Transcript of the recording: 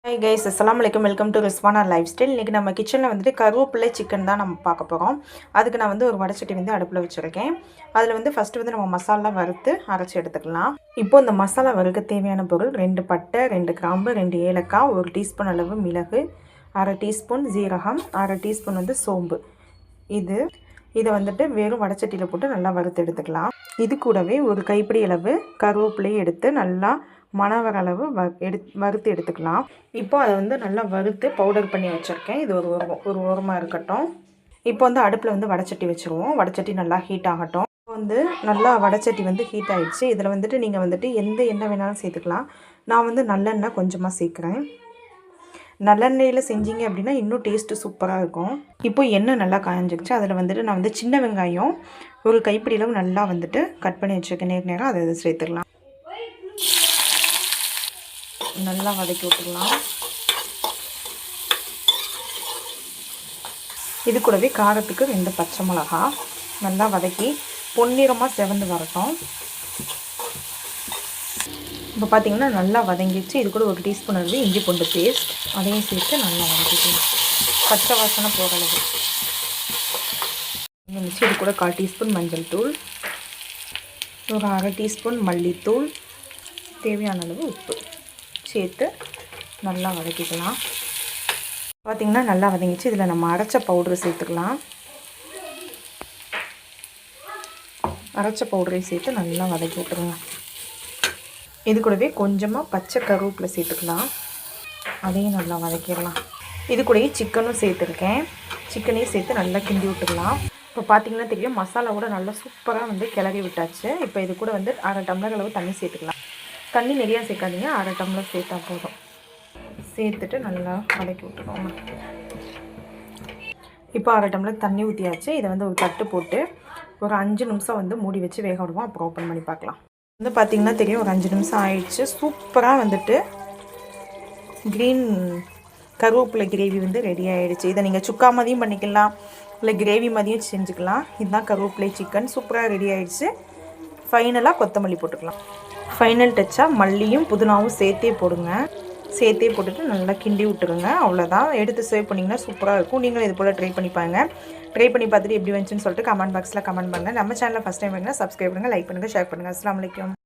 Hi guys, அஸ்ஸலாமு அலைக்கும். Welcome to Rizwana life style. இன்றைக்கி நம்ம கிச்சனில் வந்துட்டு கருவேப்பிலை சிக்கன் தான் நம்ம பார்க்க போகிறோம். அதுக்கு நான் வந்து ஒரு வடைச்சட்டி வந்து அடுப்பில் வச்சுருக்கேன். அதில் வந்து ஃபஸ்ட்டு வந்து நம்ம மசாலா வறுத்து அரைச்சி எடுத்துக்கலாம். இப்போது இந்த மசாலா வறுக்க தேவையான பொருள் 2 பட்டை, 2 கிராம்பு, 2 ஏலக்காய், 1 டீஸ்பூன் அளவு மிளகு, 1/2 டீஸ்பூன் ஜீரகம், 1/2 டீஸ்பூன் வந்து சோம்பு. இதை வந்துட்டு வெறும் வடைச்சட்டியில் போட்டு நல்லா வறுத்து எடுத்துக்கலாம். இது கூடவே ஒரு கைப்பிடி அளவு கருவேப்பிலையை எடுத்து நல்லா மணவர அளவு வறுத்து எடுத்துக்கலாம். இப்போ அதை வந்து நல்லா வறுத்து பவுடர் பண்ணி வச்சுருக்கேன். இது ஒரு ஓரமாக இருக்கட்டும். இப்போ வந்து அடுப்பில் வந்து வடைச்சட்டி வச்சுருவோம். வடைச்சட்டி நல்லா ஹீட் ஆகட்டும். இப்போ வந்து நல்லா வடைச்சட்டி வந்து ஹீட் ஆகிடுச்சு. இதில் வந்துட்டு நீங்கள் வந்துட்டு எந்த எண்ணெய் வேணாலும் சேர்த்துக்கலாம். நான் வந்து நல்லெண்ணெய் கொஞ்சமாக சேர்க்குறேன். நல்லெண்ணெயில் செஞ்சீங்க அப்படின்னா இன்னும் டேஸ்ட்டு சூப்பராக இருக்கும். இப்போ எண்ணெய் நல்லா காய்ஞ்சிருச்சு. அதில் வந்துட்டு நான் வந்து சின்ன வெங்காயம் ஒரு கைப்பிடி அளவு நல்லா வந்துட்டு கட் பண்ணி வச்சுருக்கேன். நேரம் அதை சேர்த்துக்கலாம். நல்லா வதக்கி விட்டுக்கலாம். இது கூடவே காரத்துக்கு 2 பச்சை மிளகா நல்லா வதக்கி பொன்னிறமாக செவந்து வரட்டும். இப்போ பார்த்திங்கன்னா நல்லா வதங்கிடுச்சு. இது கூட 1 டீஸ்பூன் அளவு இஞ்சி பூண்டு பேஸ்ட் அதையும் சேர்த்து நல்லா வதக்கிக்கலாம். பச்சை வாசனை போகிற அளவு இருந்துச்சு. இது கூட 1/4 டீஸ்பூன் மஞ்சள் தூள், ஒரு 1/2 டீஸ்பூன் மல்லித்தூள், தேவையான அளவு உப்பு சேர்த்து நல்லா வதக்கிக்கலாம். பார்த்திங்கன்னா நல்லா வதங்கிச்சு. இதில் நம்ம அரைச்ச பவுடரை சேர்த்துக்கலாம். அரைச்ச பவுடரை சேர்த்து நல்லா வதக்கி விட்டுருங்க. இது கூடவே கொஞ்சமாக பச்சை கருவேப்பிலை சேர்த்துக்கலாம். அதையும் நல்லா வதக்கிடலாம். இது கூடவே சிக்கனும் சேர்த்துருக்கேன். சிக்கனையும் சேர்த்து நல்லா கிண்டி விட்டுக்கலாம். இப்போ பார்த்திங்கன்னா தெரியும், மசாலா கூட நல்லா சூப்பராக வந்து கிளறி விட்டாச்சு. இப்போ இது கூட வந்து 1/2 டம்ளர் அளவு தண்ணி சேர்த்துக்கலாம். தண்ணி நிறையா சேர்க்காதீங்க, 1/2 டம்ளர் சேர்த்தா போதும். சேர்த்துட்டு நல்லா வதக்கி விட்டுருவோம். இப்போ 1/2 டம்ளர் தண்ணி ஊற்றியாச்சு. இதை வந்து ஒரு தட்டு போட்டு ஒரு 5 நிமிஷம் வந்து மூடி வச்சு வேக விடுவோம். அப்புறம் ஓப்பன் பண்ணி பார்க்கலாம். வந்து பார்த்திங்கன்னா தெரியும், ஒரு 5 நிமிஷம் ஆயிடுச்சு. சூப்பராக வந்துட்டு க்ரீன் கருவேப்பிலை கிரேவி வந்து ரெடி ஆகிடுச்சு. இதை நீங்கள் சுக்கா மாதிரியும் பண்ணிக்கலாம், இல்லை கிரேவி மாதிரியும் செஞ்சுக்கலாம். இதுதான் கருவேப்பிலை சிக்கன் சூப்பராக ரெடி ஆகிடுச்சு. ஃபைனலாக கொத்தமல்லி போட்டுக்கலாம். ஃபைனல் டச்சாக மல்லியும் புதினாவும் சேர்த்தே போடுங்க. சேர்த்தே போட்டுட்டு நல்லா கிண்டி விட்டுருங்க. அவ்வளோதான், எடுத்து சேவ் பண்ணிங்கன்னா சூப்பராக இருக்கும். நீங்களும் இது போல் ட்ரை பண்ணி பார்த்துட்டு எப்படி வந்துச்சுன்னு சொல்லிட்டு கமெண்ட் பாக்ஸில் கமெண்ட் பண்ணுங்கள். நம்ம சேனலில் ஃபஸ்ட் டைம் பண்ணுங்கள், சப்ஸ்கிரைப் பண்ணுங்கள், லைக் பண்ணுங்கள், ஷேர் பண்ணுங்கள். அஸ்ஸலாமு அலைக்கும்.